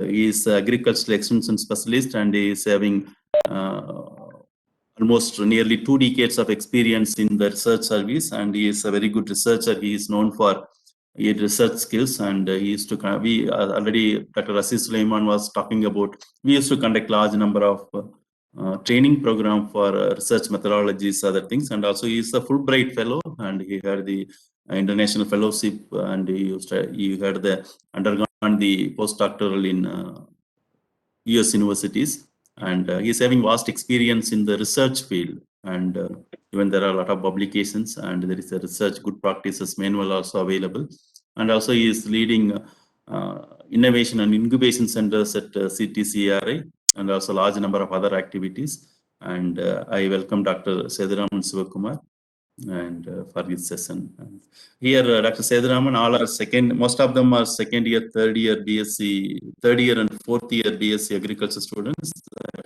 he is agricultural extension specialist, and he is having almost nearly 2 decades of experience in the research service, and he is a very good researcher. He is known for his research skills, and he used to we already Dr. Aziz Sulaiman was talking about. We used to conduct large number of training program for research methodologies, other things, and also he is a Fulbright fellow, and he had the international fellowship, and he had the undergone the postdoctoral in US universities, and he is having vast experience in the research field, and even there are a lot of publications, and there is a research good practices manual also available, and also he is leading innovation and incubation centers at CTCRI, and also large number of other activities. And I welcome Dr. Sethuraman Sivakumar and for this session. Here Dr. Sethuraman, all are most of them are second year, third year BSc, third year and fourth year BSc agriculture students.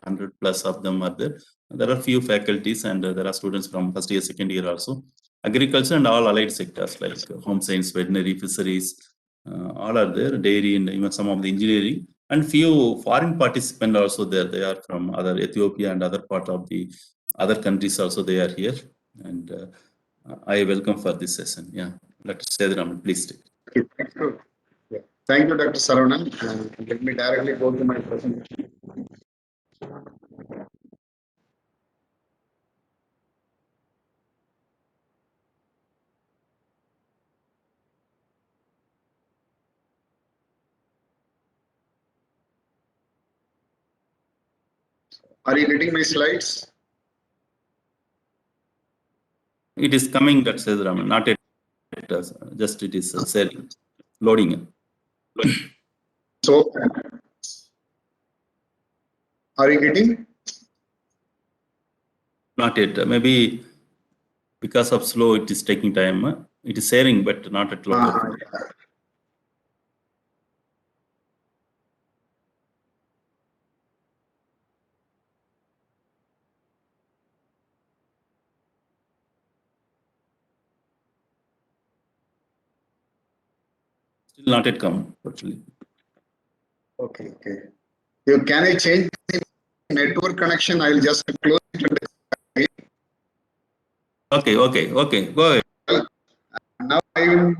100 plus of them are there. There are few faculties, and there are students from first year, second year also. Agriculture and all allied sectors like home science, veterinary, fisheries, all are there, dairy, and even some of the engineering, and few foreign participants also there. They are from other Ethiopia and other part of the other countries also, they are here. And I welcome for this session. Yeah, Dr. Sethuraman, please take it. Thank you. Yeah. Thank you, Dr. Saravanan. Let me directly go to my presentation. Are you getting my slides? It is coming, Dr. Sethuraman, not yet. Just it is loading. So, are you getting? Not yet. Maybe because of slow, it is taking time. It is sharing, but not at load. Still not yet come, actually. Okay, okay. Can I change the network connection? I'll just close it. Okay. Go ahead. Now I will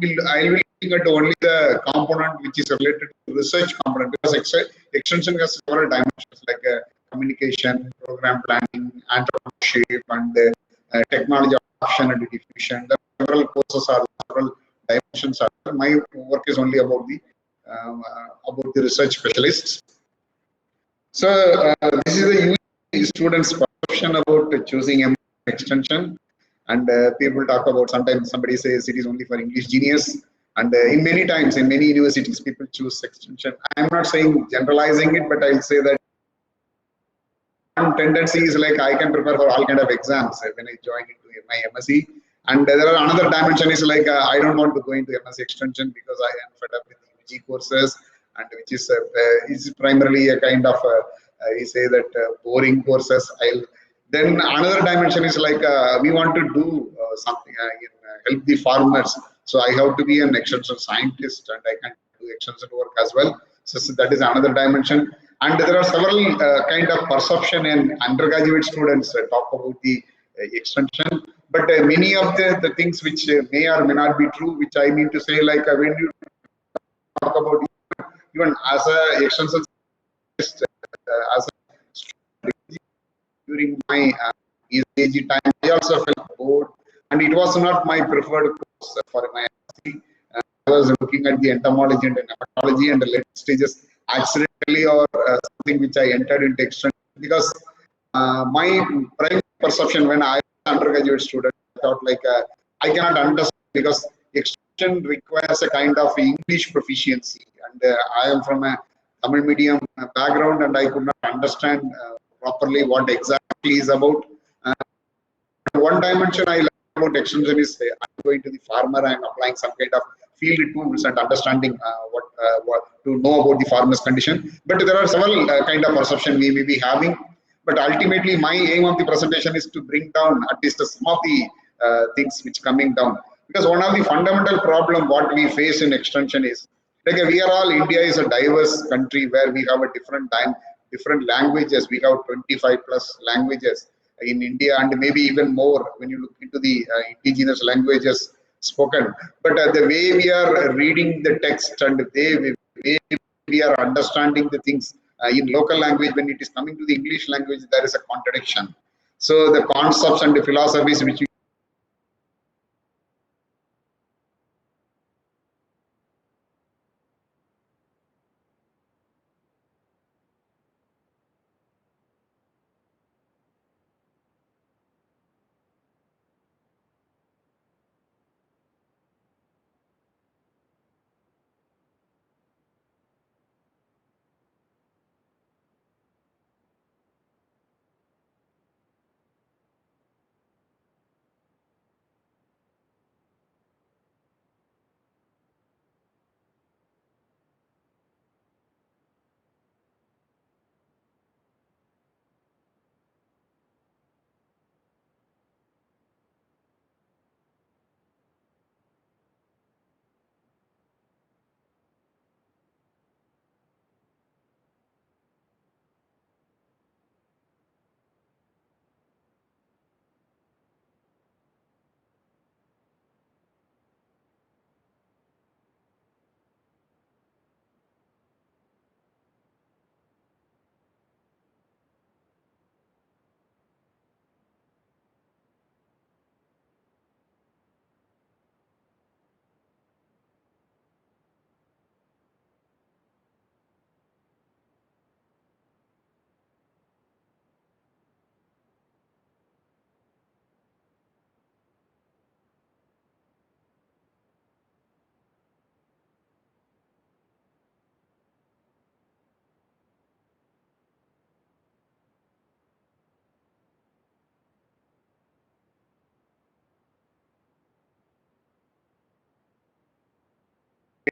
look at only the component which is related to research component, because extension has several dimensions like communication, program planning, entrepreneurship, and technology adoption and diffusion. The several courses are several dimensions. My work is only about the research specialists. So this is the students' perception about choosing an extension. And people talk about, sometimes somebody says it is only for English genius, and in many times in many universities people choose extension. I am not saying generalizing it, but I'll say that one tendency is like I can prepare for all kind of exams when I join into my MSc, and there are another dimension is like I don't want to go into MSc extension because I am fed up with the UG courses, and which is primarily a kind of you say that boring courses. Then another dimension is like we want to do something help the farmers. So I have to be an extension scientist, and I can do extension work as well. So that is another dimension. And there are several kind of perception, and undergraduate students talk about the extension. But many of the things which may or may not be true, which I mean to say, like when you talk about even as a extension scientist, as a during my EAG time, I also felt bored, and it was not my preferred course for my MSc. I was looking at the entomology and nematology and the later stages accidentally, or something which I entered into extension, because my prime perception when I was an undergraduate student, I thought like I cannot understand, because extension requires a kind of English proficiency, and I am from a Tamil medium background, and I could not understand properly what exactly is about. One dimension I learned about extension is I'm going to the farmer, I'm applying some kind of field tools and understanding what to know about the farmer's condition. But there are several kind of perception we may be having. But ultimately, my aim of the presentation is to bring down at least some of the things which coming down. Because one of the fundamental problem what we face in extension is Like we are all, India is a diverse country where we have a different languages. We have 25 plus languages in India, and maybe even more when you look into the indigenous languages spoken. But the way we are reading the text and the way we are understanding the things in local language, when it is coming to the English language, there is a contradiction. So the concepts and the philosophies which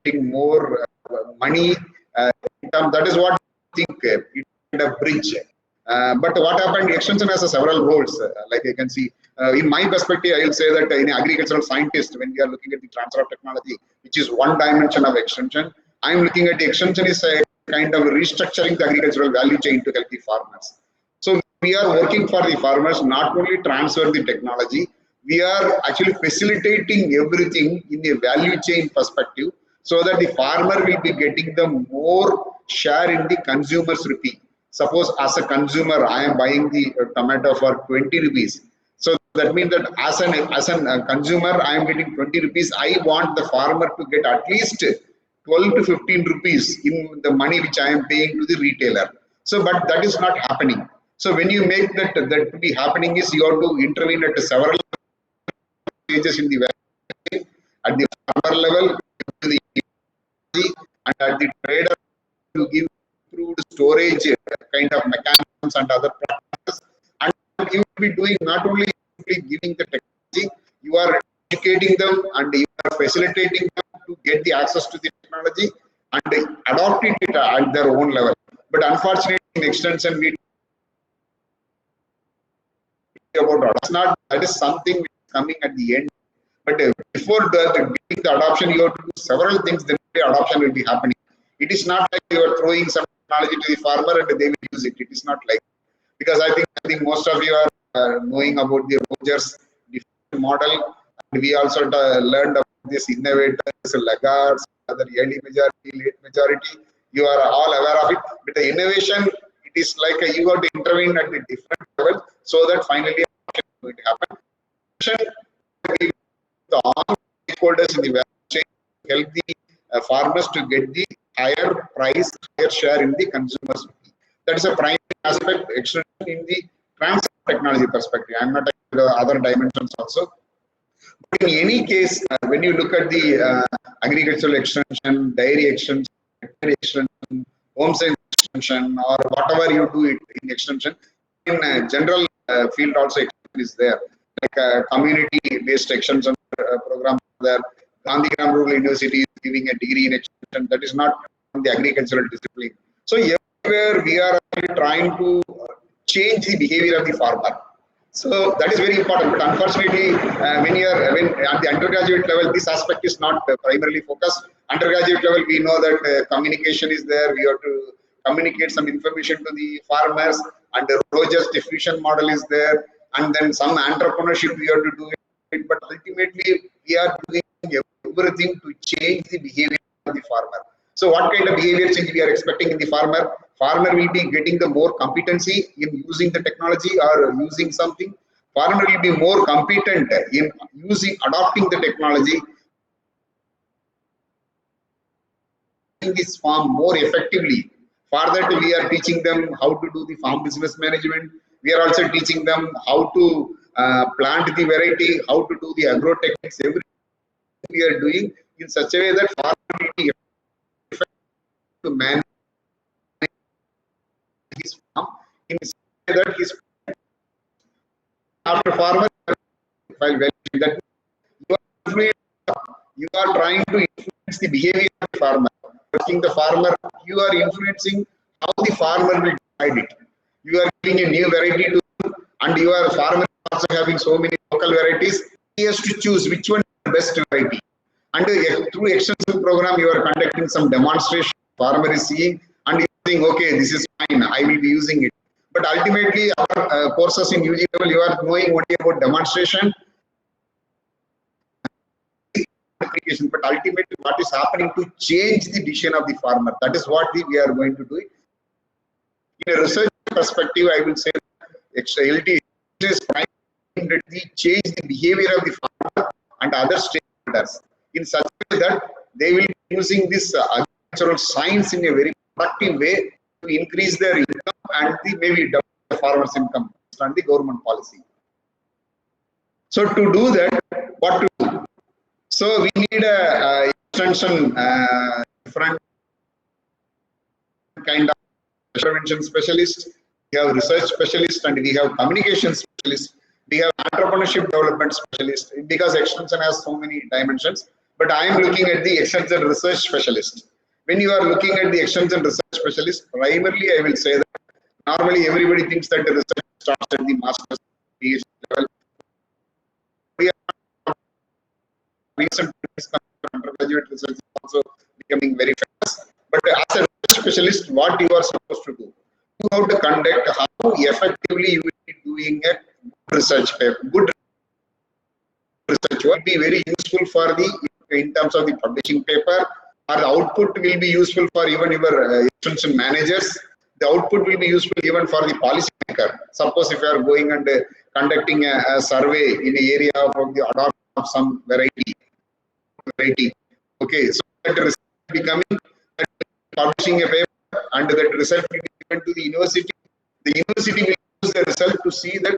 getting more money. That is what I think it kind of bridge. But what happened? Extension has several roles. Like you can see, in my perspective, I will say that in agricultural scientist, when we are looking at the transfer of technology, which is one dimension of extension, I am looking at the extension is a kind of restructuring the agricultural value chain to help the farmers. So we are working for the farmers, not only transfer the technology, we are actually facilitating everything in a value chain perspective, so that the farmer will be getting the more share in the consumer's rupee. Suppose as a consumer, I am buying the tomato for 20 rupees. So that means that as a consumer, I am getting 20 rupees. I want the farmer to get at least 12 to 15 rupees in the money which I am paying to the retailer. So, but that is not happening. So when you make that to be happening is you have to intervene at several stages in the value, at the farmer level, to the and at the trader to give improved storage kind of mechanisms and other practices. And you will be doing not only giving the technology, you are educating them and you are facilitating them to get the access to the technology and adopting it at their own level. But unfortunately, in extension, we about that's not, that is something which is coming at the end. But before the adoption, you have to do several things, then the adoption will be happening. It is not like you are throwing some technology to the farmer and they will use it. It is not like, because I think most of you are knowing about the Rogers model, and we also learned about this innovators, laggards, other early majority, late majority. You are all aware of it. But the innovation, it is like you have to intervene at a different level, so that finally adoption is going to happen. The all stakeholders in the value chain help the farmers to get the higher price, higher share in the consumers. That is a primary aspect, extension in the transfer technology perspective. I am not talking about other dimensions also. But in any case, when you look at the agricultural extension, dairy extension, home science extension, or whatever you do it in extension, in general field also extension is there. Like community-based extension program there. Gandhigram Rural University is giving a degree in extension. That is not from the agricultural discipline. So everywhere we are trying to change the behavior of the farmer. So that is very important. But unfortunately, when at the undergraduate level, this aspect is not primarily focused. Undergraduate level, we know that communication is there. We have to communicate some information to the farmers, and the Rogers diffusion model is there, and then some entrepreneurship we have to do it. But ultimately, we are doing everything to change the behavior of the farmer. So what kind of behavior change we are expecting in the farmer? Farmer will be getting the more competency in using the technology or using something. Farmer will be more competent in adopting the technology, this farm more effectively. For that, we are teaching them how to do the farm business management. We are also teaching them how to plant the variety, how to do the agrotechnics. Everything we are doing in such a way that farmer will be effective to manage his farm in such a way that his after farmer while that you are trying to influence the behavior of the farmer. The farmer, you are influencing how the farmer will decide it. You are giving a new variety to him, and you are farmer also having so many local varieties. He has to choose which one is the best variety. And through extension program, you are conducting some demonstration. Farmer is seeing and you are saying, okay, this is fine. I will be using it. But ultimately, our courses in UG level, you are knowing only about demonstration. But ultimately, what is happening to change the decision of the farmer? That is what we are going to do. In a research perspective, I will say LT is trying to change the behavior of the farmer and other stakeholders in such a way that they will be using this agricultural science in a very productive way to increase their income and maybe double the farmers' income based on the government policy. So to do that, what to do? So we need a extension, different kind of intervention specialist. We have research specialist and we have communication specialist. We have entrepreneurship development specialist because extension has so many dimensions. But I am looking at the extension research specialist. When you are looking at the extension research specialist, primarily I will say that normally everybody thinks that the research starts at the master's PhD level. Recent undergraduate research is also becoming very famous. But as a research specialist, what you are supposed to do? You have to conduct how effectively you will be doing a research paper. Good research will be very useful for in terms of the publishing paper, or the output will be useful for even your extension managers. The output will be useful even for the policy maker. Suppose if you are going and conducting a survey in an area of the adoption of some variety. Okay, so that result becoming publishing a paper, and that result will be given to the university. The university will use the result to see that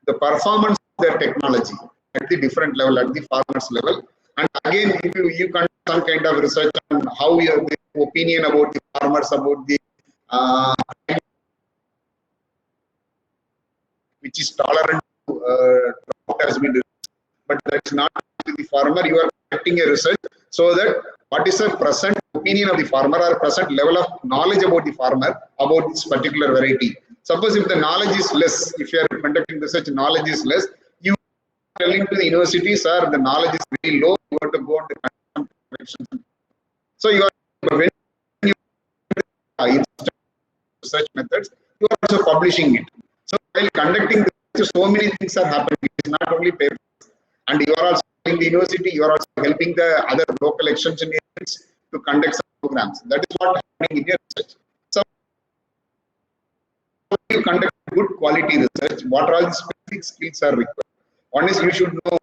the performance of their technology at the different level, at the farmers level. And again, if you conduct some kind of research on how your opinion about the farmers, about the which is tolerant to drought has been researched, but that's not to the farmer. You are conducting a research so that what is the present opinion of the farmer or present level of knowledge about the farmer about this particular variety. Suppose if the knowledge is less, if you are conducting research, knowledge is less, you are telling to the university, sir, the knowledge is very low, you have to go and corrections. So you are, when you research methods, you are also publishing it. So while conducting research, so many things are happening. It is not only papers. And you are also in the university, you are also helping the other local extension agents to conduct some programs. That is what is happening in your research. So you conduct good quality research, what are all the specific skills are required? One is you should know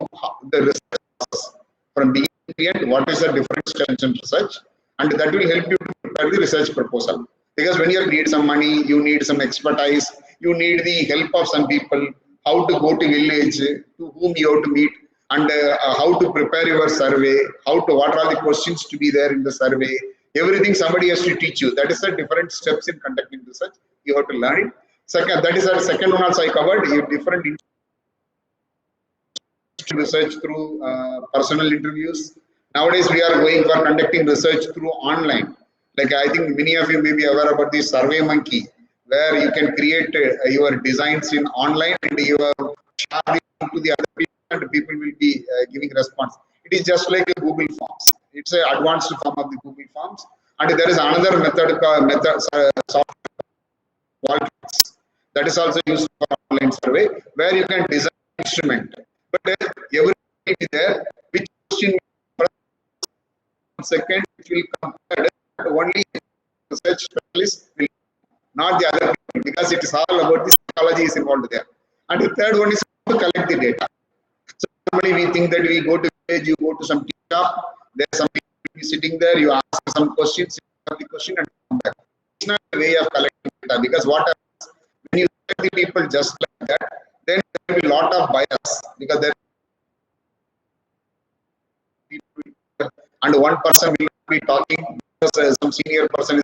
the research process from beginning to end, what is the different steps in research, and that will help you to prepare the research proposal. Because when you need some money, you need some expertise, you need the help of some people, how to go to village, to whom you have to meet, and how to prepare your survey, what are the questions to be there in the survey. Everything somebody has to teach you. That is the different steps in conducting research. You have to learn it. Second, that is the second one also I covered. Different research through personal interviews. Nowadays we are going for conducting research through online. Like I think many of you may be aware about the SurveyMonkey, where you can create your designs in online and you are sharing to the other people and people will be giving response. It is just like a Google Forms. It's an advanced form of the Google Forms. And there is another method software Qualtrics that is also used for online survey, where you can design instrument. But every there, which question per second it will compare only research specialist will, not the other people, because it is all about the psychology is involved there. And the third one is to collect the data. So normally we think that we go to village, you go to some tea shop, there's some people sitting there, you ask some questions, you have the question and come back. It's not a way of collecting data, because what happens when you select the people just like that, then there will be a lot of bias, because there people and one person will be talking because some senior person is,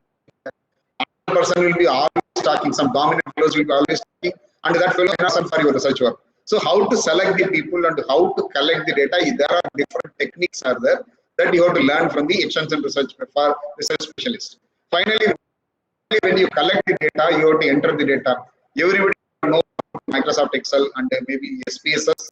another person will be always talking, some dominant fellows will be always talking, and that fellow is not for your research work. So how to select the people and how to collect the data, there are different techniques are there that you have to learn from the extension research for research specialist. Finally, when you collect the data, you have to enter the data. Everybody knows Microsoft Excel and maybe SPSS,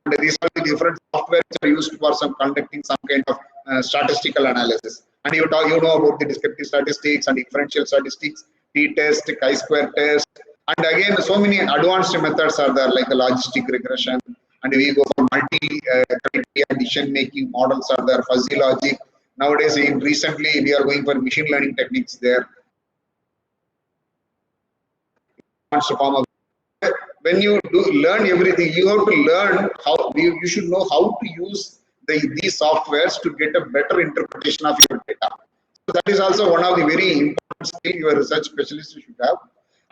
and these are the different software which are used for some conducting some kind of statistical analysis. And you know about the descriptive statistics and differential statistics, t-test, chi-square test, and again so many advanced methods are there, like a logistic regression, and we go for multi-criteria decision making models are there, fuzzy logic. Nowadays, recently we are going for machine learning techniques there. When you learn everything, you have to learn how you should know how to use these softwares to get a better interpretation of your data. So that is also one of the very important skills your research specialist should have.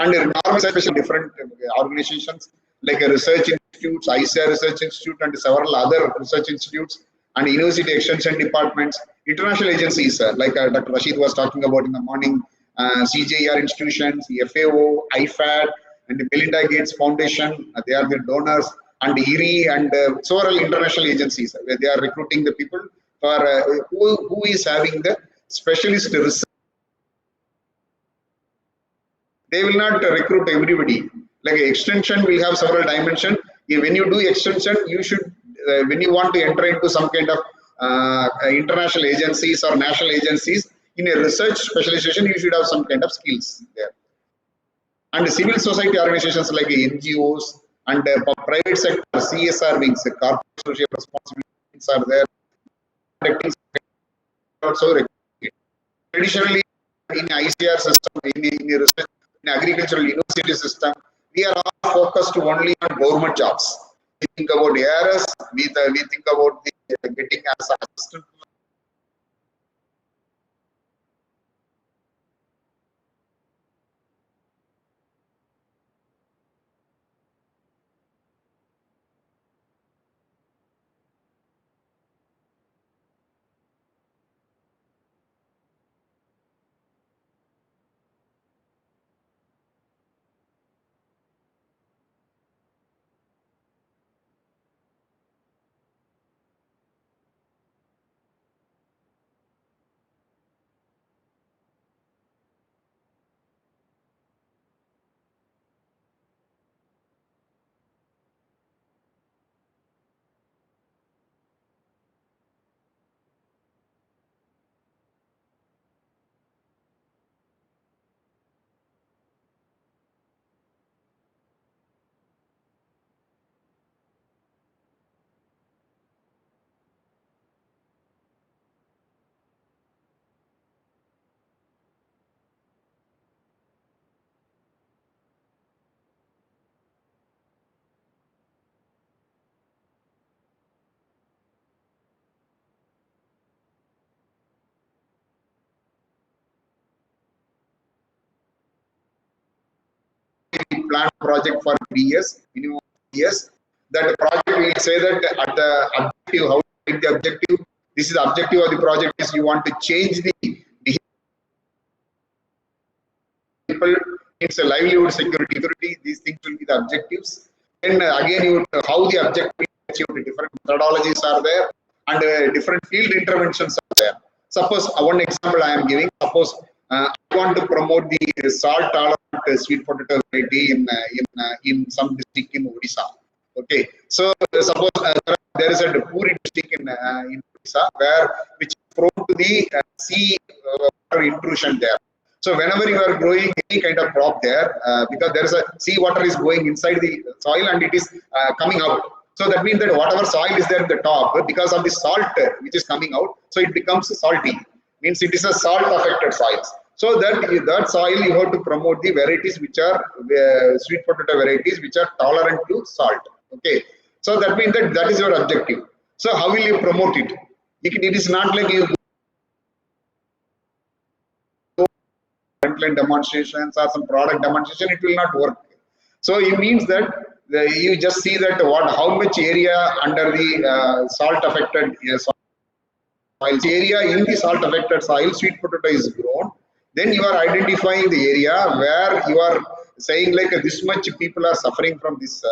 And normal special different organizations like a research institutes, ICAR Research Institute, and several other research institutes, and university extension departments, international agencies like Dr. Rashid was talking about in the morning, CJR institutions, FAO, IFAD, and the Melinda Gates Foundation, they are the donors, and IRI and several international agencies where they are recruiting the people for who is having the specialist research. They will not recruit everybody. Like extension will have several dimensions. When you do extension, you should, when you want to enter into some kind of international agencies or national agencies, in a research specialization, you should have some kind of skills there. And civil society organizations like NGOs and private sector CSR wings, corporate social responsibilities are there. Also, traditionally in ICAR system, in research, in agricultural university system, we are all focused only on government jobs. We think about ARS, we think about the getting as an assistant. Plan project for 3 years, minimum 3 years. That project will say that at the objective, how to make the objective. This is the objective of the project is you want to change the people. It's a livelihood, security. These things will be the objectives. And again, how the objective will be achieved. Different methodologies are there, and different field interventions are there. Suppose one example I am giving. Suppose I want to promote the salt tolerant sweet potato variety in some district in Odisha. Okay, so suppose there is a Puri district in Odisha which prone to the sea water intrusion there. So whenever you are growing any kind of crop there, because there is a sea water is going inside the soil and it is coming out. So that means that whatever soil is there at the top, because of the salt which is coming out, so it becomes salty. Means it is a salt affected soils. So that soil you have to promote the varieties which are sweet potato varieties which are tolerant to salt. Okay. So that means that is your objective. So how will you promote it? It is not like you go frontline demonstrations or some product demonstration. It will not work. So it means that you just see that how much area under the salt affected soil area in the salt affected soil sweet potato is grown. Then you are identifying the area where you are saying like this much people are suffering from this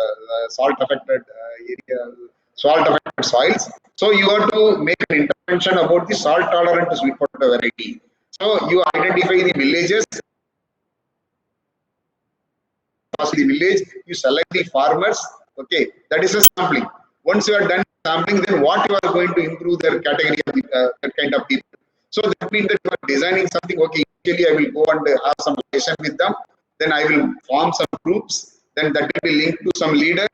salt affected area, salt affected soils. So you have to make an intervention about the salt tolerant sweet potato variety. So you identify the villages. The village, you select the farmers. Okay, that is a sampling. Once you are done sampling, then what you are going to improve their category of that kind of people. So that means that you are designing something. Okay, initially I will go and have some relation with them. Then I will form some groups. Then that will be linked to some leader,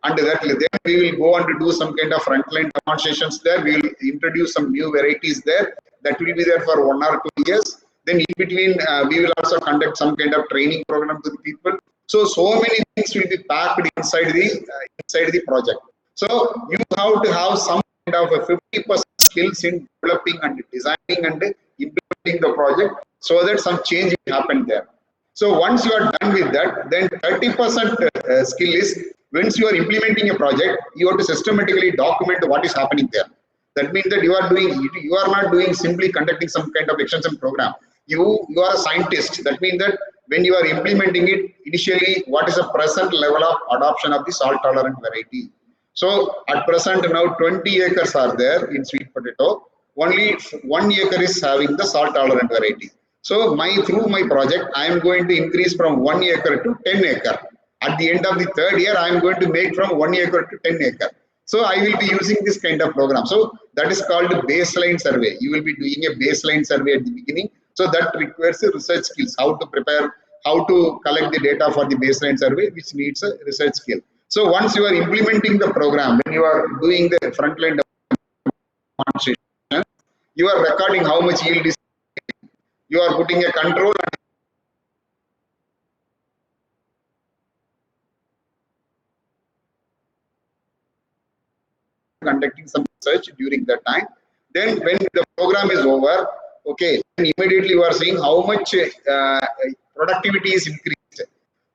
and then we will go on to do some kind of frontline demonstrations there. We will introduce some new varieties there. That will be there for 1 or 2 years. Then in between, we will also conduct some kind of training program to the people. So many things will be packed inside the project. So you have to have some kind of a 50% skills in developing and designing and implementing the project, so that some change will happen there. So once you are done with that, then 30% skill is once you are implementing a project, you have to systematically document what is happening there. That means that you are not doing simply conducting some kind of extension program. You are a scientist. That means that when you are implementing it, initially, what is the present level of adoption of the salt tolerant variety? So at present now 20 acres are there in sweet potato. Only 1 acre is having the salt tolerant variety. So through my project, I am going to increase from 1 acre to 10 acre. At the end of the 3rd year, I am going to make from 1 acre to 10 acre. So I will be using this kind of program. So that is called baseline survey. You will be doing a baseline survey at the beginning. So that requires research skills, how to prepare, how to collect the data for the baseline survey, which needs a research skill. So once you are implementing the program, when you are doing the frontline demonstration, you are recording how much yield is. You are putting a control and conducting some research during that time. Then when the program is over, okay, then immediately you are seeing how much productivity is increased.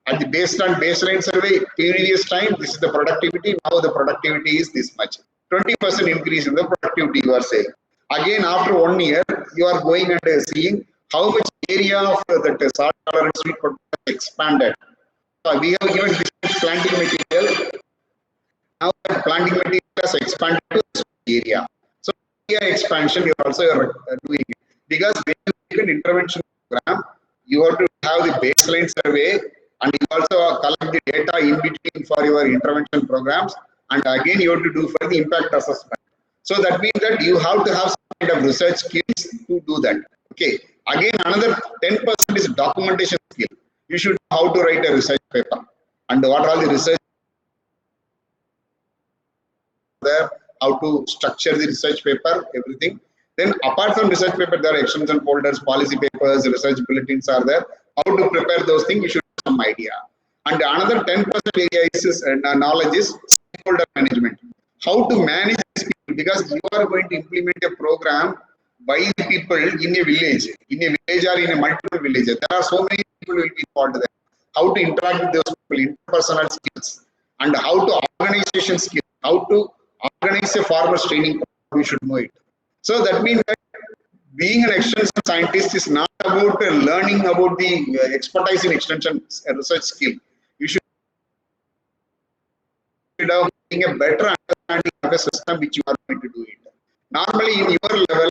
At the based on baseline survey, previous time, this is the productivity. Now the productivity is this much. 20% increase in the productivity you are saying. Again, after 1 year, you are going and seeing how much area of that salt tolerant sweet potato expanded. So we have given this planting material. Now that planting material has expanded to this area. So area expansion you also are doing it. Because when you make an intervention program, you have to have the baseline survey, and you also collect the data in between for your intervention programs, and again you have to do for the impact assessment. So that means that you have to have some kind of research skills to do that. Okay. Again, another 10% is documentation skill. You should know how to write a research paper and what are all the research there, how to structure the research paper, everything. Then apart from research paper, there are extension folders, policy papers, research bulletins are there. How to prepare those things, you should have some idea. And another 10% area is knowledge is stakeholder management. How to manage these people, because you are going to implement a program by the people in a village or in a multiple villages. There are so many people will be involved there. How to interact with those people, interpersonal skills, and how to organization skills, how to organize a farmers training, we should know it. So that means that being an extension scientist is not about learning about the expertise in extension research skill. You should have a better understanding of a system which you are going to do it. Normally in your level,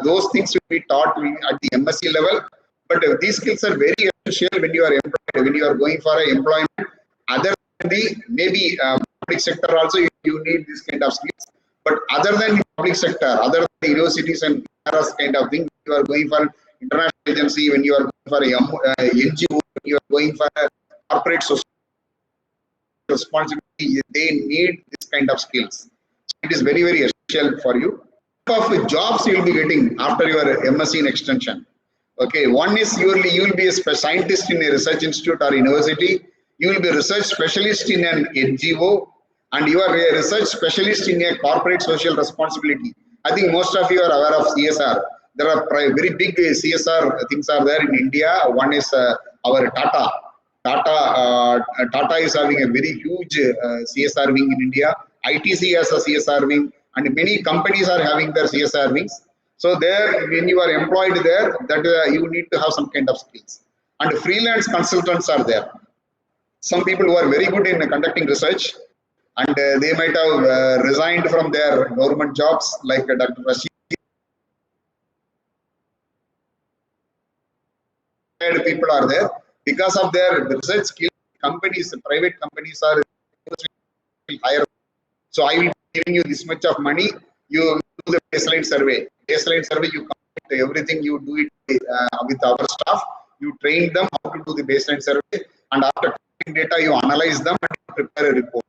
those things will be taught at the MSc level, but these skills are very essential when you are employed, when you are going for an employment. Other than the maybe public sector also, you need this kind of skills. But other than the public sector, other than the universities and ARS kind of thing. You are going for international agency, when you are going for a NGO, when you are going for a corporate social responsibility, they need this kind of skills. So it is very, very essential for you. Of jobs you will be getting after your MSc in extension. Okay, one is you will be a scientist in a research institute or university. You will be a research specialist in an NGO, and you are a research specialist in a corporate social responsibility. I think most of you are aware of CSR. There are very big CSR things are there in India. One is our Tata. Tata is having a very huge CSR wing in India. ITC has a CSR wing, and many companies are having their CSR wings. So there, when you are employed there, that you need to have some kind of skills. And freelance consultants are there. Some people who are very good in conducting research, and they might have resigned from their government jobs, like Dr. Rashid. People are there because of their research skills. Companies, private companies are higher. So I will be giving you this much of money. You do the baseline survey. Baseline survey, you complete everything. You do it with our staff. You train them how to do the baseline survey, and after collecting data, you analyze them and you prepare a report.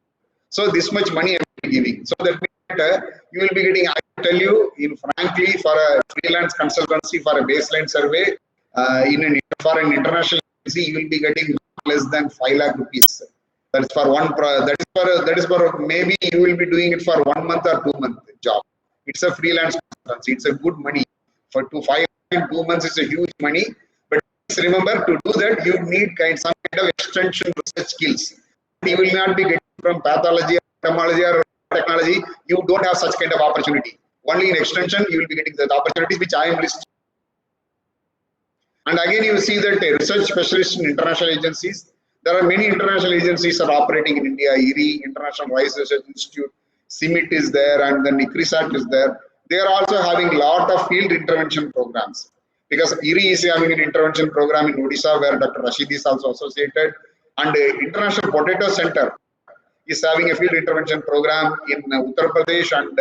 So this much money I will be giving. So that means you will be getting. I tell you, frankly, for a freelance consultancy for a baseline survey, for an international agency, you will be getting less than 5 lakh rupees. That is for one. That is for maybe you will be doing it for 1 month or 2 month job. It's a freelance consultancy. It's a good money. For 5 lakh in 2 months is a huge money. But remember, to do that, you need some kind of extension research skills. You will not be getting from pathology, ophthalmology, or technology. You don't have such kind of opportunity. Only in extension, you will be getting the opportunities which I am listing. And again, you see that research specialists in international agencies. There are many international agencies are operating in India. IRI, International Rice Research Institute, CIMIT is there, and then ICRISAT is there. They are also having a lot of field intervention programs. Because IRI is having an intervention program in Odisha, where Dr. Rashid is also associated. And International Potato Center is having a field intervention program in Uttar Pradesh and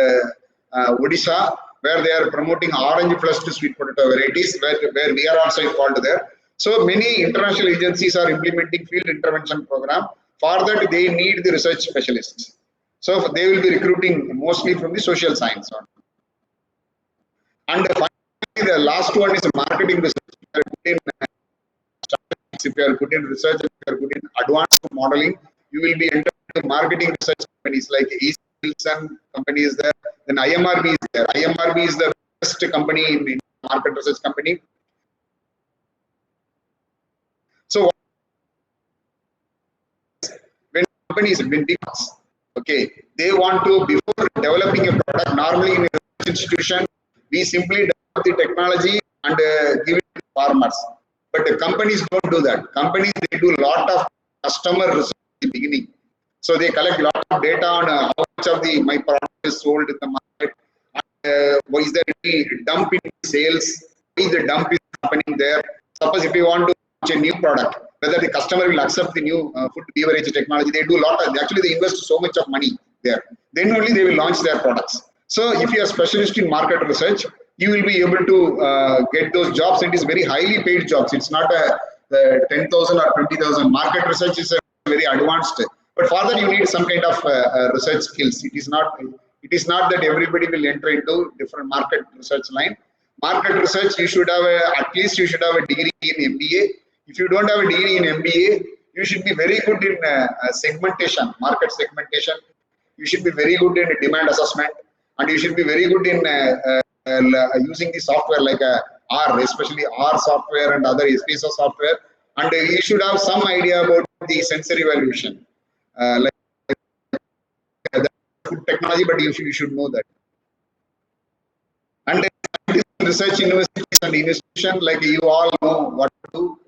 Odisha, where they are promoting orange plus sweet potato varieties, where we are also involved there. So many international agencies are implementing field intervention program. For that, they need the research specialists. So they will be recruiting mostly from the social science. And finally, the last one is marketing research. If you are good in research, if you are good in advanced modeling, you will be entering into marketing research companies like East Wilson company is there. Then IMRB is there. IMRB is the best company in market research company. So when companies, okay, they want to, before developing a product, normally in a research institution, we simply develop the technology and give it to farmers. But the companies don't do that. Companies, they do a lot of customer research in the beginning. So they collect a lot of data on how much of my product is sold in the market. Is there any dump in sales? Why the dump is happening there? Suppose if you want to launch a new product, whether the customer will accept the new food beverage technology, they do a lot of, actually they invest so much of money there. Then only they will launch their products. So if you are a specialist in market research, you will be able to get those jobs, and it is very highly paid jobs. It's not a 10,000 or 20,000. Market research is very advanced, but for that you need some kind of research skills. It is not that everybody will enter into different market research line. Market research, you should have at least you should have a degree in MBA. If you don't have a degree in MBA, you should be very good in segmentation, market segmentation. You should be very good in demand assessment, and you should be very good in using the software like R, especially R software and other SPSS software, and you should have some idea about the sensory evaluation, like food technology, but you should know that. And research universities and institutions, like you all know what to do,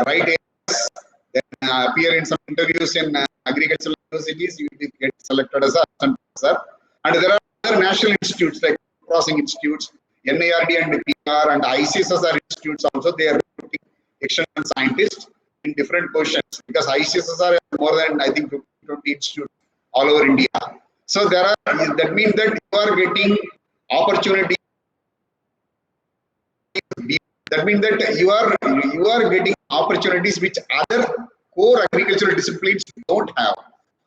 write AS, then appear in some interviews in agricultural universities, you will get selected as a professor. And there are other national institutes like Crossing Institutes, NIRD and PR and ICSSR institutes also. They are recruiting extension scientists in different positions, because ICSSR has more than, I think, 20 institutes all over India. So there are, that means that you are getting opportunity That means that you are getting opportunities which other core agricultural disciplines don't have.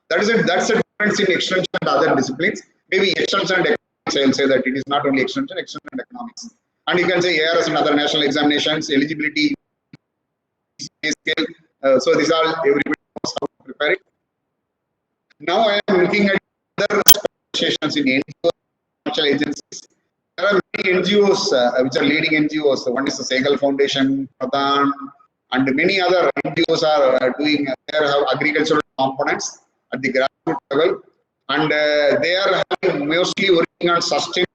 That's a difference in extension and other disciplines. Maybe extension and economics, I will say that it is not only extension and economics. And you can say ARS and other national examinations, eligibility scale. So these are everybody knows how to prepare it. Now I am looking at other specializations in NGOs, financial agencies. There are many NGOs which are leading NGOs. One is the Segal Foundation, Pradhan, and many other NGOs are doing. They have agricultural components at the grassroots level, and they are mostly working on sustainability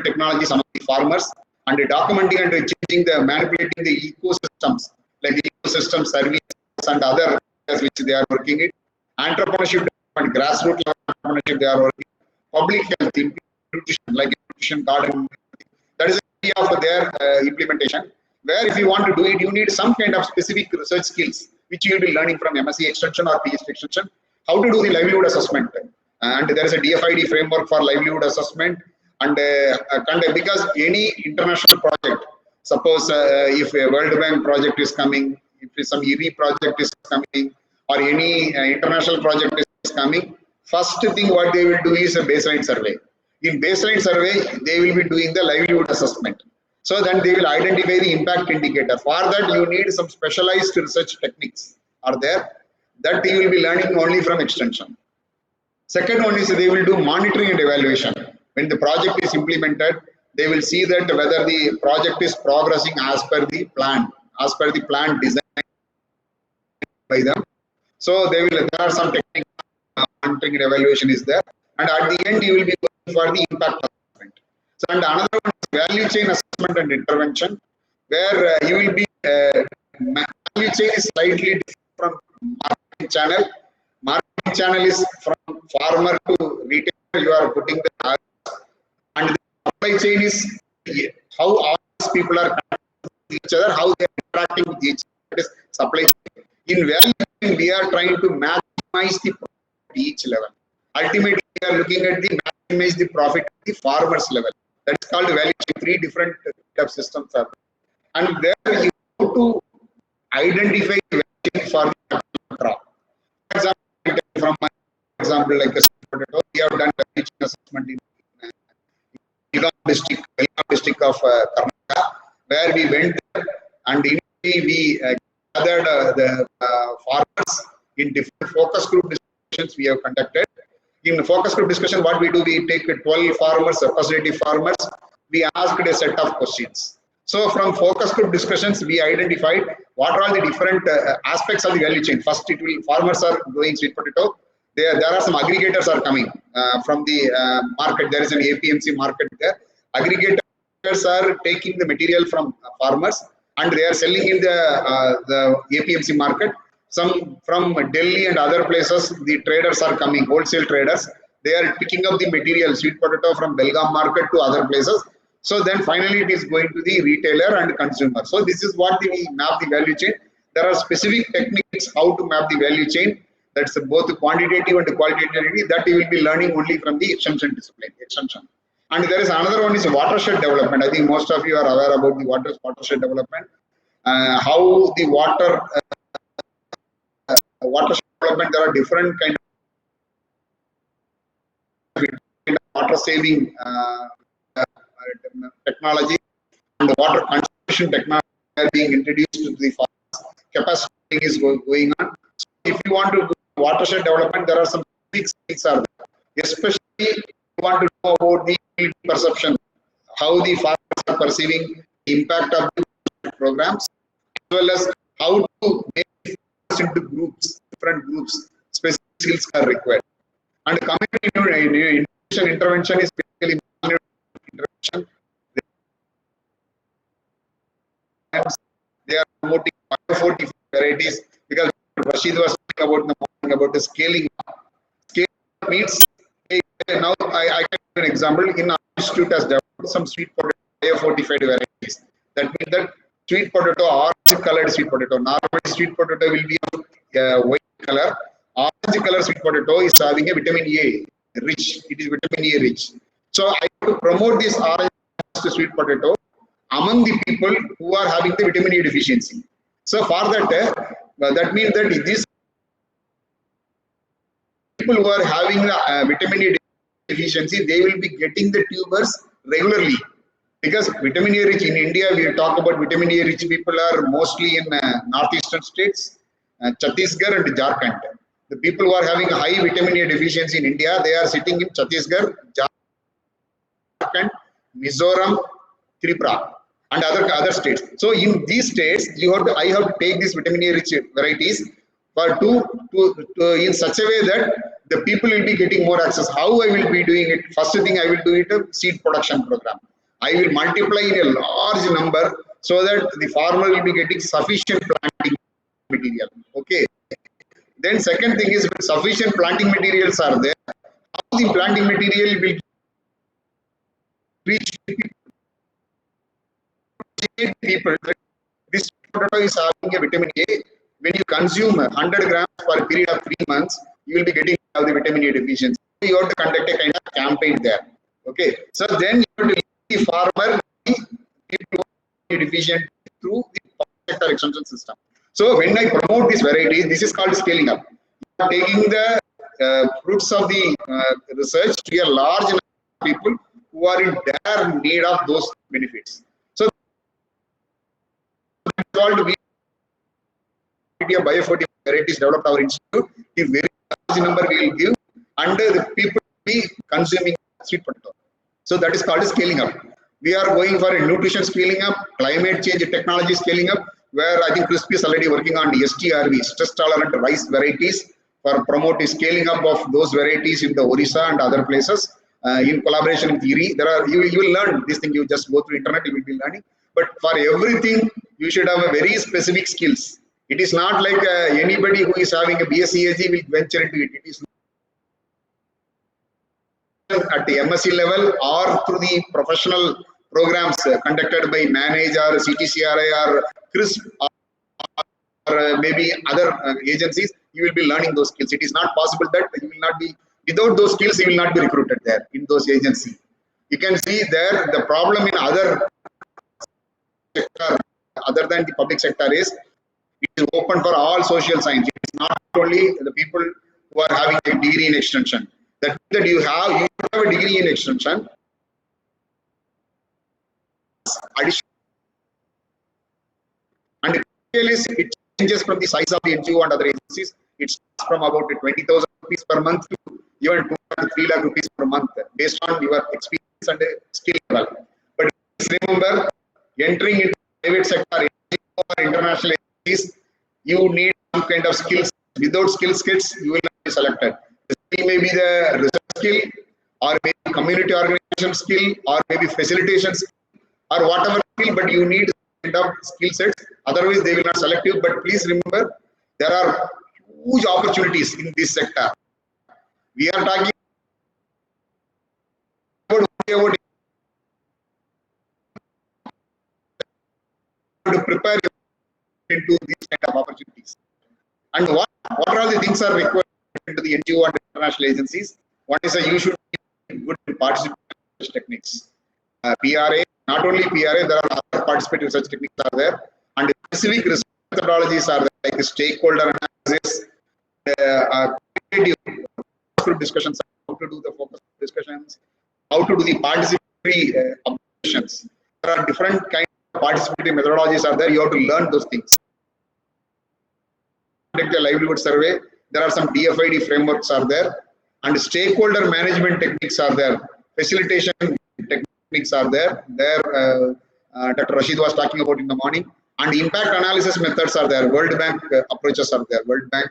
technologies among the farmers, and documenting and changing manipulating the ecosystems like ecosystem services and other areas which they are working in. Entrepreneurship and grassroots entrepreneurship they are working. Public health, nutrition, like nutrition garden. That is the idea of their implementation. Where if you want to do it, you need some kind of specific research skills which you will be learning from MSc extension or PhD extension. How to do the livelihood assessment, and there is a DFID framework for livelihood assessment. And because any international project, suppose if a World Bank project is coming, if some EV project is coming, or any international project is coming, first thing what they will do is a baseline survey. In baseline survey, they will be doing the livelihood assessment. So then they will identify the impact indicator. For that, you need some specialized research techniques are there that you will be learning only from extension. Second one is they will do monitoring and evaluation. When the project is implemented, they will see that whether the project is progressing as per the plan designed by them. So there are some techniques, monitoring and evaluation is there, and at the end you will be looking for the impact assessment. So and another one is value chain assessment and intervention, where you will be value chain is slightly different from marketing channel. Marketing channel is from farmer to retailer. You are putting the and the supply chain is how all these people are connected with each other, how they are interacting with each other. That is supply chain. In value chain, we are trying to maximize the profit at each level. Ultimately, we are looking at the maximize the profit at the farmer's level. That is called value chain. 3 different systems are there. And there you have to identify the value chain for the crop. For example, from my example, like a potato, we have done value chain assessment in district of Karnataka, where we went there and we gathered the farmers in different focus group discussions we have conducted. In the focus group discussion, what we do, we take 12 farmers, representative farmers, we asked a set of questions. So from focus group discussions, we identified what are all the different aspects of the value chain. First, farmers are growing sweet potato. There are some aggregators are coming from the market. There is an APMC market there. Aggregators are taking the material from farmers and they are selling in the APMC market. Some from Delhi and other places, the traders are coming, wholesale traders. They are picking up the material, sweet potato from Belgaum market to other places. So then finally it is going to the retailer and consumer. So this is what we map the value chain. There are specific techniques how to map the value chain. That's both quantitative and qualitative that you will be learning only from the extension discipline, extension. And there is another one is watershed development. I think most of you are aware about the watershed development. How the watershed development, there are different kind of water saving technology and the water conservation technology are being introduced to the farmers. Capacity is going on. So if you want to do watershed development, there are some techniques are there. Especially if you want to know about the perception, how the farmers are perceiving the impact of the programs, as well as how to make it into groups, different groups, specific skills are required. And community intervention is basically intervention. They are promoting 40 varieties because Rashid was talking about the scaling. Scaling means now I can give an example. In our institute has developed some sweet potato fortified varieties. That means that sweet potato, orange colored sweet potato. Normally sweet potato will be of white color. Orange color sweet potato is having a vitamin A rich. It is vitamin A rich. So I have to promote this orange sweet potato among the people who are having the vitamin A deficiency. So for that, that means that these people who are having vitamin A deficiency, they will be getting the tubers regularly. Because vitamin A rich in India, we talk about vitamin A rich people are mostly in northeastern states, Chhattisgarh and Jharkhand. The people who are having a high vitamin A deficiency in India, they are sitting in Chhattisgarh, Jharkhand, Mizoram, Tripura, and other states. So in these states, I have to take these vitamin A rich varieties for in such a way that the people will be getting more access. How I will be doing it? First thing I will do it a seed production program. I will multiply in a large number so that the farmer will be getting sufficient planting material. Okay. Then second thing is when sufficient planting materials are there, how the planting material will reach people. This potato is having a vitamin A. When you consume 100 grams for a period of 3 months, you will be getting the vitamin A deficiency. You have to conduct a kind of campaign there. Okay. So then you have to the farmer deficient through the public sector extension system. So when I promote this variety, this is called scaling up. You are taking the fruits of the research to a large number of people who are in dire need of those benefits. So that's called we biofortified varieties developed our institute. The very large number we will give, and the people will be consuming sweet potato. So that is called scaling up. We are going for a nutrition scaling up, climate change technology scaling up, where I think CRISP is already working on STRV, stress tolerant rice varieties, for promoting scaling up of those varieties in the Orissa and other places. In collaboration with IRI, you will learn this thing. You just go through internet, you will be learning. But for everything, you should have a very specific skills. It is not like anybody who is having a BSc AG will venture into it. It is at the MSc level or through the professional programs conducted by Manage or CTCRI or CRISP or maybe other agencies, you will be learning those skills. It is not possible that you will not be, without those skills, you will not be recruited there in those agencies. You can see there the problem in other sector, other than the public sector, is it is open for all social science. It is not only the people who are having a degree in extension. That you have a degree in extension. And it changes from the size of the NGO and other agencies. It starts from about 20,000 rupees per month to even 2 to 3 lakh rupees per month based on your experience and skill level. But please remember, entering into private sector or international agencies, you need some kind of skills. Without skills, you will not be selected. The skill may be the research skill, or maybe community organization skill, or maybe facilitation skill, or whatever skill, but you need kind of skill sets. Otherwise, they will not select you. But please remember, there are huge opportunities in this sector. We are talking about to prepare into these kind of opportunities. And what are the things are required into the NGO and international agencies? One is that you should be good in participation techniques. PRA, not only PRA, there are other participative research techniques are there, and specific research methodologies are there, like stakeholder analysis, group discussions, how to do the focus discussions, how to do the participatory observations. There are different kinds of participative methodologies are there. You have to learn those things. The livelihood survey, there are some DFID frameworks are there, and stakeholder management techniques are there, facilitation techniques are there. Dr. Rashid was talking about in the morning, and impact analysis methods are there. World Bank approaches are there. World Bank,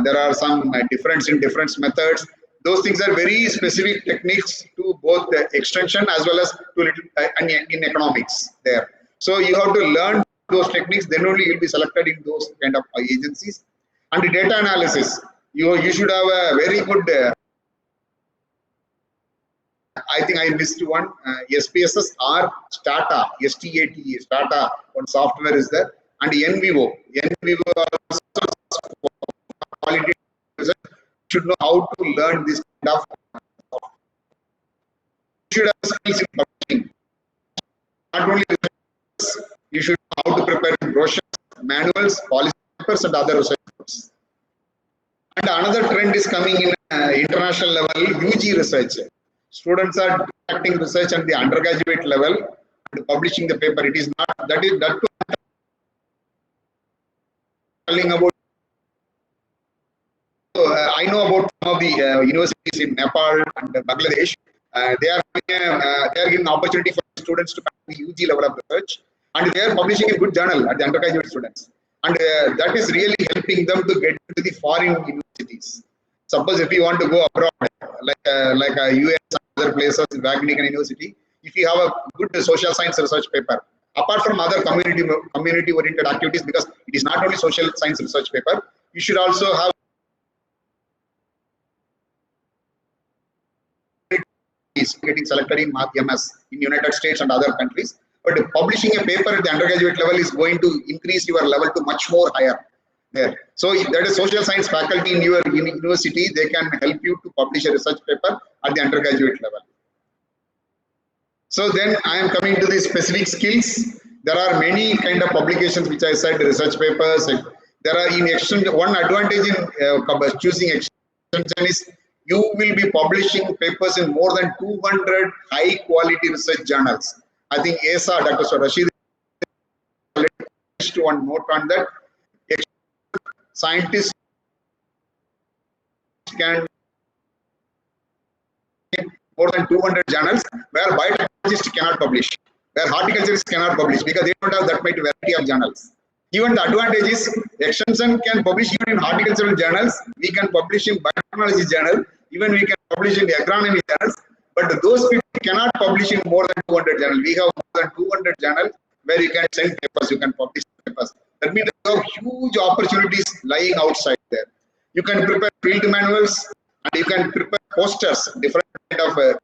there are some difference in different methods. Those things are very specific techniques to both the extension as well as to in economics there. So you have to learn those techniques, then only you will be selected in those kind of agencies. And the data analysis, you should have a very good, I think I missed one, SPSS or STATA, STATA, STATA, one software is there, and NVO. NVO also quality should know how to learn this kind of. should have skills in publishing. Not only research, you should know how to prepare brochures, manuals, policy papers, and other research papers. And another trend is coming in international level, UG research. Students are conducting research at the undergraduate level and publishing the paper. It is not that telling about. I know about some of the universities in Nepal and Bangladesh. They are giving opportunity for students to conduct the UG level of research, and they are publishing a good journal at the undergraduate students. And that is really helping them to get to the foreign universities. Suppose if you want to go abroad, like US and other places, Wageningen University, if you have a good social science research paper, apart from other community-oriented activities, because it is not only social science research paper, you should also have getting selected in MS in United States and other countries. But publishing a paper at the undergraduate level is going to increase your level to much more higher there. So that is social science faculty in your university, they can help you to publish a research paper at the undergraduate level. So then I am coming to the specific skills. There are many kind of publications which I said, research papers. There are in extension, one advantage in choosing extension is you will be publishing papers in more than 200 high quality research journals. I think ESA, Dr. Rashid, one note on that. Scientists can more than 200 journals where biotechnologists cannot publish, where horticulturists cannot publish because they don't have that much variety of journals. Even the advantage is extension can publish even in horticultural journals, we can publish in biotechnology journal, even we can publish in the agronomy journals, but those people cannot publish in more than 200 journals. We have more than 200 journals where you can send papers, you can publish papers. That means there are huge opportunities lying outside there. You can prepare field manuals and you can prepare posters, different kind of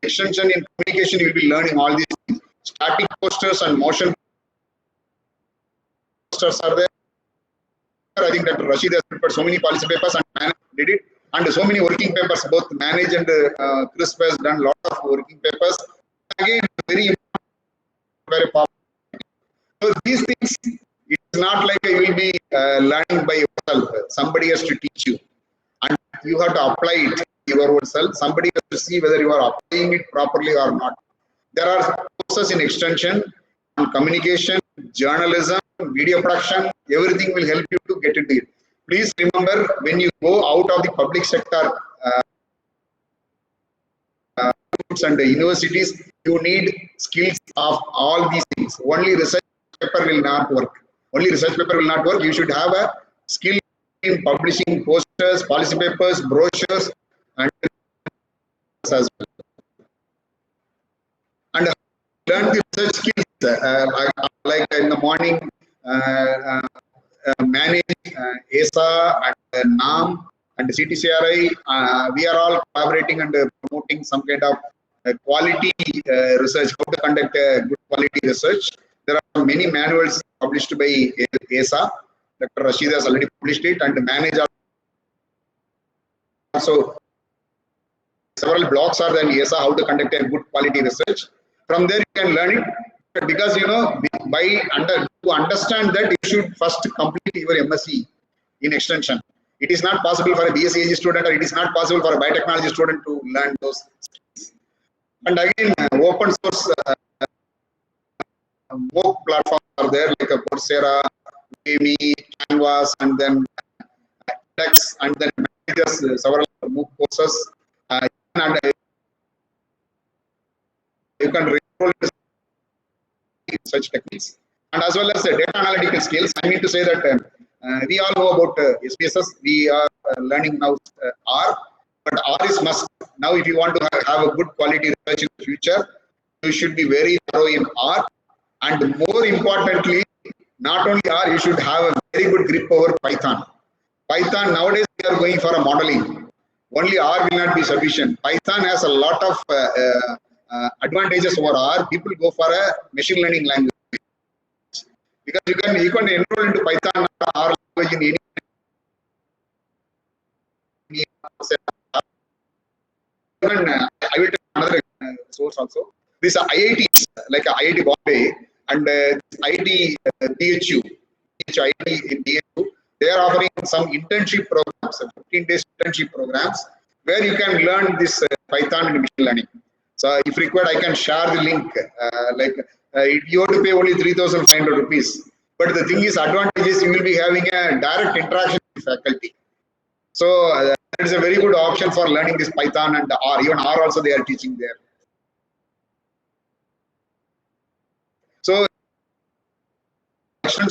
extension in communication. You'll be learning all these things. Static posters and motion posters are there. I think Dr. Rashid has prepared so many policy papers and did it. And so many working papers, both Manage and CRISP has done a lot of working papers. Again, very popular. So these things, it's not like you will be learning by yourself. Somebody has to teach you. And you have to apply it your own self. Somebody has to see whether you are applying it properly or not. There are courses in extension, communication, journalism, video production, everything will help you to get into it. Please remember, when you go out of the public sector and the universities, you need skills of all these things. Only research paper will not work. Only research paper will not work. You should have a skill in publishing posters, policy papers, brochures, and as well. And learn the research skills like in the morning. Manage, ESA, and NAM, and CTCRI, we are all collaborating and promoting some kind of quality research, how to conduct good quality research. There are many manuals published by ESA. Dr. Rashid has already published it, and Manage also. Several blogs are there in ESA, how to conduct a good quality research. From there, you can learn it. Because to understand that, you should first complete your MSc in extension. It is not possible for a BSc student, or it is not possible for a biotechnology student to learn those skills. And again, open source MOOC platforms are there, like a Coursera, Udemy, Canvas, and then Text, and then manages several MOOC courses. You can enroll such techniques, and as well as data analytical skills. I mean to say that we all know about SPSS. We are learning now R, but R is must. Now, if you want to have a good quality research in the future, you should be very thorough in R, and more importantly, not only R, you should have a very good grip over Python. Python nowadays we are going for a modeling. Only R will not be sufficient. Python has a lot of advantages over R. People go for a machine learning language because you can enroll into Python or R language in any. Even I will take another. So course also. This IITs like IIT Bombay and IIT BHU, IIT in BHU, they are offering some internship programs, 15 days internship programs, where you can learn this Python and machine learning. So if required, I can share the link. You have to pay only 3,500 rupees. But the thing is, advantage is you will be having a direct interaction with faculty. So that is a very good option for learning this Python and R. Even R also they are teaching there. So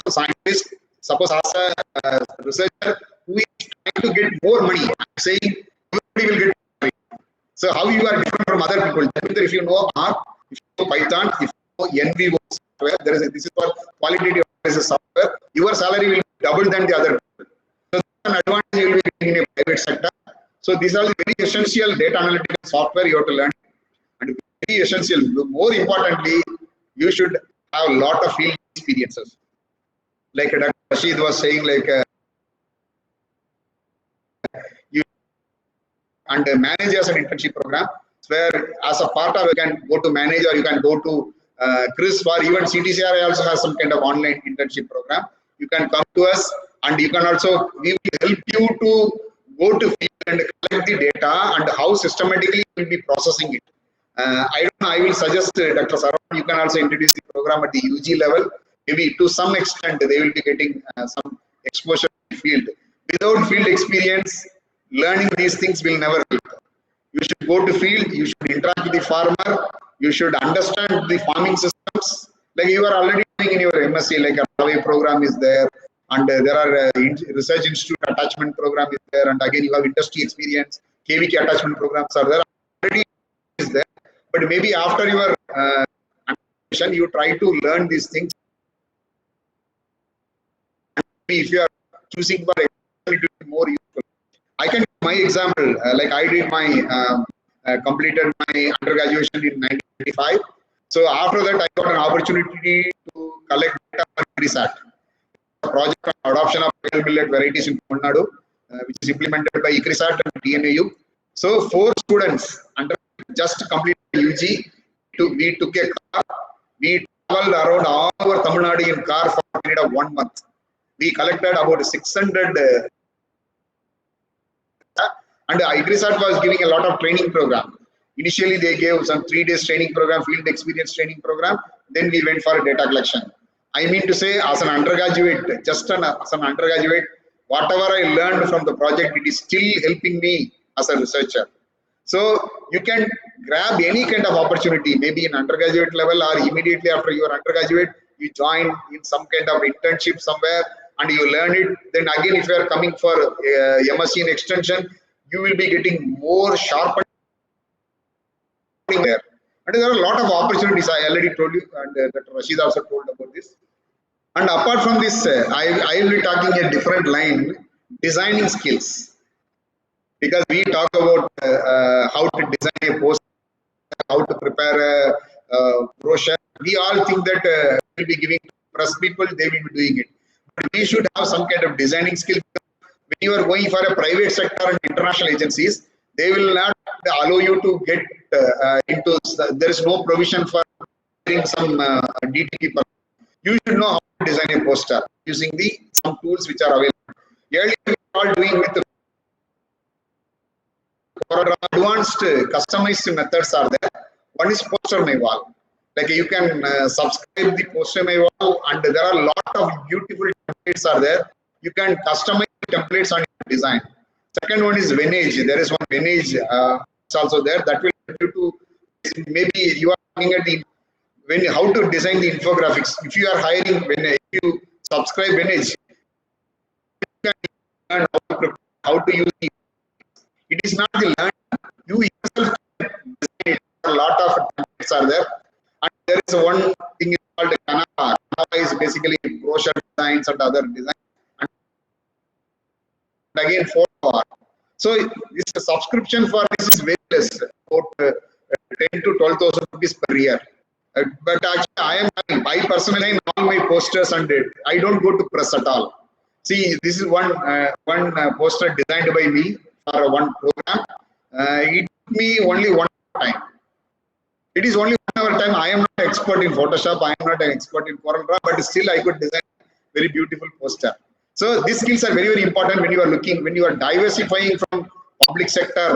scientist, suppose as a researcher who is trying to get more money, I'm saying everybody will get money. So how you are different from other people? If you know R, if you know Python, if you know NVO software, this is for qualitative analysis software, your salary will be double than the other people. So that's an advantage you will be getting in a private sector. So these are the very essential data analytical software you have to learn. And very essential, more importantly, you should have a lot of field experiences. Like Dr. Rashid was saying, like you and manage as an internship program, where as a part of you can go to manage, or you can go to CRISP, or even CTCRI also has some kind of online internship program. You can come to us, and you can also, we will help you to go to field and collect the data and how systematically we will be processing it. I don't know, I will suggest Dr. Sarwan, you can also introduce the program at the UG level. Maybe to some extent they will be getting some exposure to the field. Without field experience, learning these things will never help. You should go to field, you should interact with the farmer, you should understand the farming systems. Like you are already doing in your MSc, like a Huawei program is there, and there are research institute attachment program is there, and again you have industry experience, KVK attachment programs are there, already is there. But maybe after your you try to learn these things. If you are choosing for it will be more useful. I can give my example, like I did my completed my undergraduation in 1995. So after that, I got an opportunity to collect data for ICRISAT, a project on adoption of real millet varieties in Tamil Nadu, which is implemented by ICRISAT and DNAU. So 4 students under just completed UG. We took a car. We traveled around all over Tamil Nadu in car for a period of 1 month. We collected about 600 and ICRISAT was giving a lot of training program. Initially they gave some 3 days training program, field experience training program, then we went for a data collection. I mean to say, as an undergraduate, as an undergraduate, whatever I learned from the project, it is still helping me as a researcher. So you can grab any kind of opportunity, maybe in undergraduate level or immediately after you are undergraduate, you join in some kind of internship somewhere and you learn it. Then again, if you are coming for MSc in extension, you will be getting more sharpened there. And there are a lot of opportunities. I already told you, and Dr. Rashid also told about this. And apart from this, I will be talking a different line, designing skills. Because we talk about how to design a poster, how to prepare a brochure. We all think that we'll be giving press people, they will be doing it. But we should have some kind of designing skill. When you are going for a private sector and international agencies, they will not allow you to get into, there is no provision for some DTP. You should know how to design a poster using some tools which are available. Earlier we are all doing with the advanced customized methods are there. One is poster my wall. Like you can subscribe the poster my wall, and there are a lot of beautiful templates are there. You can customize templates on your design. Second one is Venage. There is one Venage it's also there that will help you to, maybe you are looking at the how to design the infographics. If you are hiring Venage, if you subscribe Venage, you can learn how to use it. It is not the learn. You yourself design it. A lot of templates are there. And there is one thing called Canva. Canva is basically brochure designs and other designs. And again, photo art. So this subscription for this is very less, about 10 to 12,000 rupees per year. But actually, I personally am all my posters and I don't go to press at all. See, this is one poster designed by me for one program. It took me only one time. It is only 1 hour time. I am not an expert in Photoshop. I am not an expert in CorelDRAW, but still I could design very beautiful poster. So these skills are very, very important when you are looking, when you are diversifying from public sector,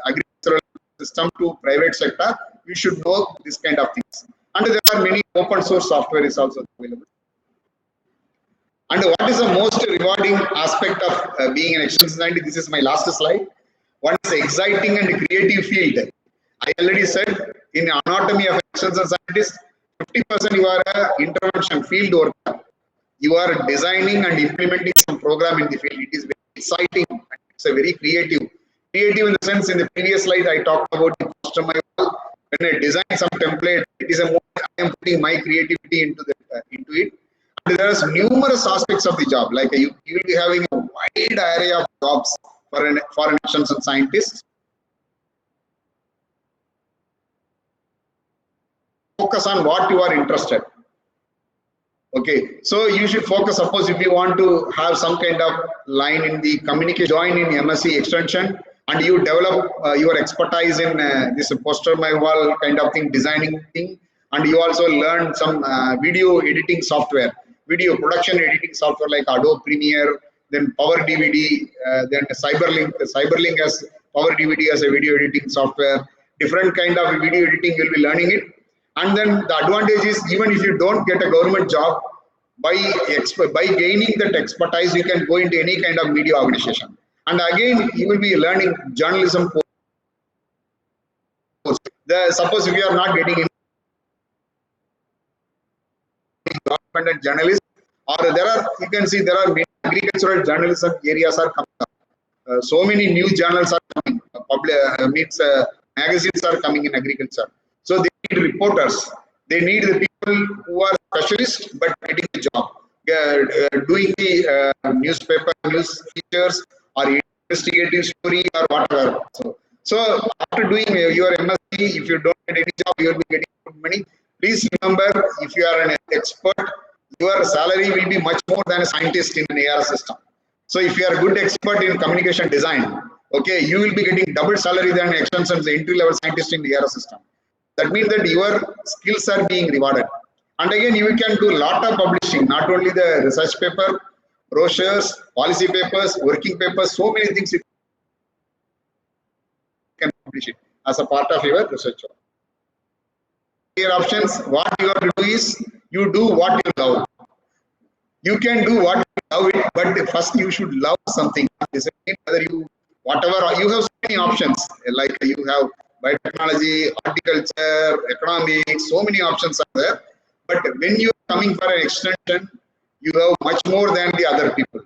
agricultural system to private sector. You should know this kind of things. And there are many open source software is also available. And what is the most rewarding aspect of being an extension scientist? This is my last slide. One is exciting and creative field. I already said in anatomy of extension scientist, 50% you are an intervention field worker. You are designing and implementing some program in the field. It is very exciting. It's a very creative. Creative in the sense, in the previous slide, I talked about the customizable. When I design some template, it is a more, I am putting my creativity into it. And there are numerous aspects of the job. Like you will be having a wide array of jobs for an extension scientist. Focus on what you are interested. Okay, so you should focus. Suppose if you want to have some kind of line in the communication, join in MSc extension, and you develop your expertise in this poster my wall kind of thing, designing thing, and you also learn some video editing software, video production editing software like Adobe Premiere, then Power DVD, then Cyberlink. Cyberlink has Power DVD as a video editing software. Different kind of video editing, you'll be learning it. And then the advantage is, even if you don't get a government job, by gaining that expertise, you can go into any kind of media organization. And again, you will be learning journalism. Suppose if you are not getting in independent journalist, or there are, you can see there are many agricultural journalism areas are coming up. So many news journals are coming, magazines are coming in agriculture. So they need reporters. They need the people who are specialists but getting the job, doing the newspaper news features or investigative story or whatever. So after doing your MSc, if you don't get any job, you will be getting good money. Please remember, if you are an expert, your salary will be much more than a scientist in an AR system. So if you are a good expert in communication design, okay, you will be getting double salary than extensions entry-level scientist in the AR system. That means that your skills are being rewarded. And again, you can do a lot of publishing, not only the research paper, brochures, policy papers, working papers, so many things you can publish it as a part of your research. Your options, what you have to do is, you do what you love. You can do what you love it, but first you should love something. Whether you, whatever, you have so many options, like you have biotechnology, horticulture, economics, so many options are there. But when you are coming for an extension, you have much more than the other people.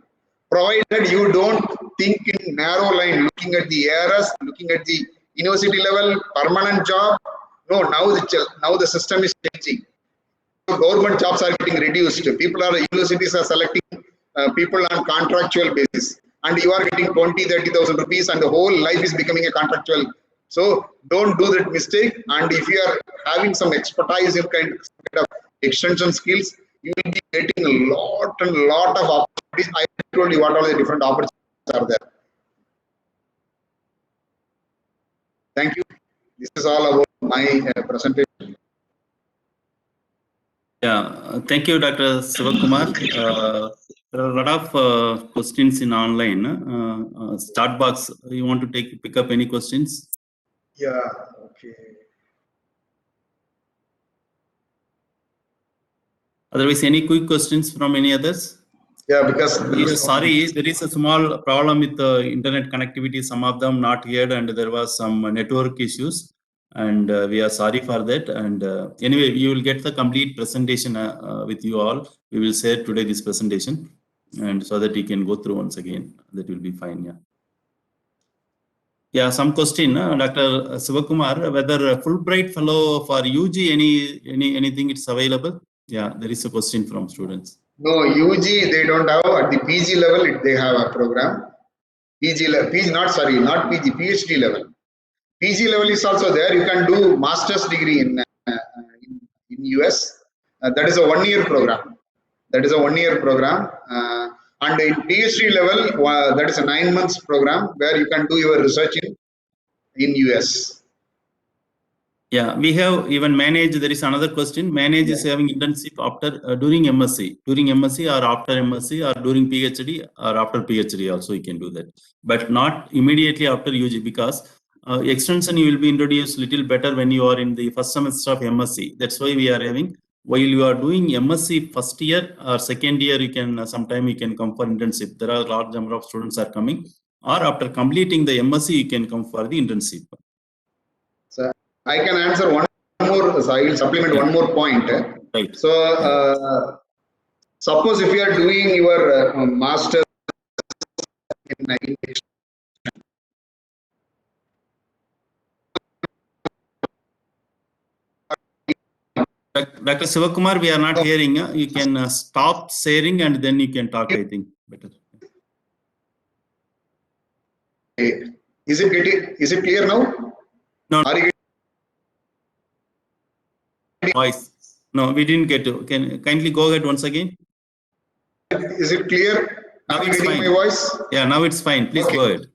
Provided you don't think in narrow line, looking at the ARS, looking at the university level, permanent job. No, now the system is changing. Government jobs are getting reduced. Universities are selecting people on contractual basis. And you are getting 20,000-30,000 rupees and the whole life is becoming a contractual. So don't do that mistake. And if you are having some expertise in kind of extension skills, you will be getting a lot of opportunities. I told you what all the different opportunities are there. Thank you. This is all about my presentation. Yeah, thank you, Dr. Sivakumar. There are a lot of questions in online. Start box. You want to pick up any questions? Yeah, okay. Otherwise, any quick questions from any others? Yeah, because sorry, there is a small problem with the internet connectivity. Some of them not here, and there was some network issues, and we are sorry for that. And anyway, you will get the complete presentation with you all. We will share today this presentation, and so that you can go through once again. That will be fine. Yeah. Yeah, some question, Dr. Sivakumar, whether Fulbright fellow for UG, anything it's available? Yeah, there is a question from students. No, UG they don't have. At the PG level, they have a program. PG level, not PG, PhD level. PG level is also there. You can do master's degree in US. That is a 1-year program. That is a 1-year program. And in PhD level, that is a 9 months program where you can do your research in US. Yeah, we have even Manage. There is another question. Manage is having internship after during MSc, or after MSc, or during PhD, or after PhD also you can do that, but not immediately after UG, because extension you will be introduced little better when you are in the first semester of MSc. That's why we are having, while you are doing MSc first year or second year, you can sometime you can come for internship. There are a large number of students are coming, or after completing the MSc you can come for the internship. So I can answer one more, so I will supplement one more point. Right. So suppose if you are doing your master in Dr. Sivakumar, we are not hearing. You can stop sharing and then you can talk, I think, better. Is it clear now? No. Are you Voice. No, we didn't get to. Can kindly go ahead once again? Is it clear? Now Are you it's getting fine. my voice? Yeah, now it's fine. Please Okay. go ahead.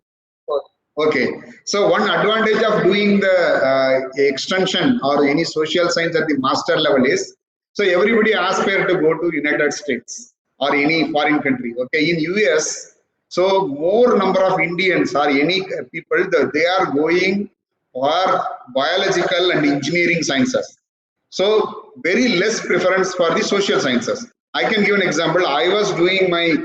Okay. So one advantage of doing the extension or any social science at the master level is, so everybody aspire to go to United States or any foreign country. Okay. In US, so more number of Indians or any people, they are going for biological and engineering sciences. So very less preference for the social sciences. I can give an example. I was doing my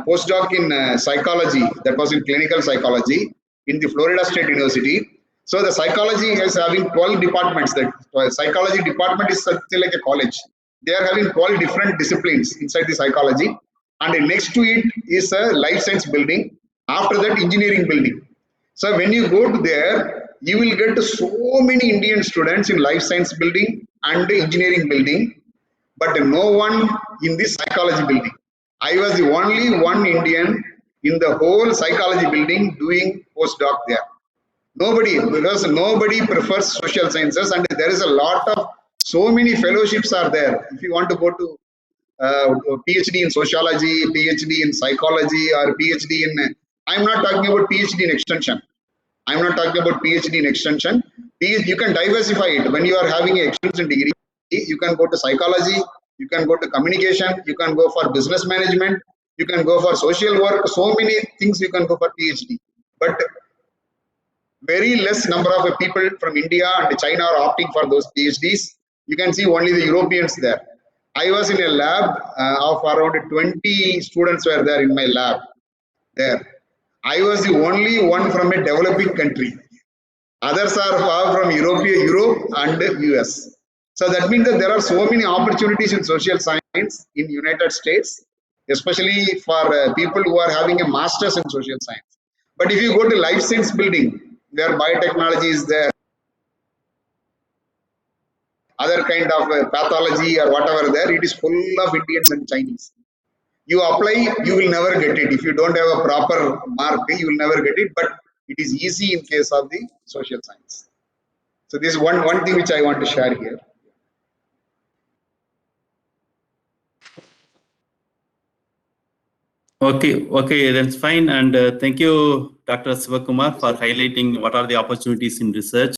postdoc in psychology, that was in clinical psychology in the Florida State University. So the psychology is having 12 departments. The psychology department is something like a college. They are having 12 different disciplines inside the psychology. And next to it is a life science building. After that, engineering building. So when you go to there, you will get so many Indian students in life science building and engineering building, but no one in the psychology building. I was the only one Indian in the whole psychology building doing postdoc there. Nobody, because nobody prefers social sciences, and there is a lot of, so many fellowships are there. If you want to go to PhD in sociology, PhD in psychology, or PhD in, I'm not talking about PhD in extension. I'm not talking about PhD in extension. You can diversify it. When you are having an extension degree, you can go to psychology, you can go to communication, you can go for business management, you can go for social work. So many things you can go for PhD. But very less number of people from India and China are opting for those PhDs. You can see only the Europeans there. I was in a lab of around 20 students were there in my lab there. I was the only one from a developing country. Others are from Europe and US. So that means that there are so many opportunities in social science in United States, especially for people who are having a master's in social science. But if you go to life science building, where biotechnology is there, other kind of pathology or whatever there, it is full of Indians and Chinese. You apply, you will never get it. If you don't have a proper mark, you will never get it, but it is easy in case of the social science. So this is one thing which I want to share here. Okay, that's fine. And thank you, Dr. Sivakumar, for highlighting what are the opportunities in research.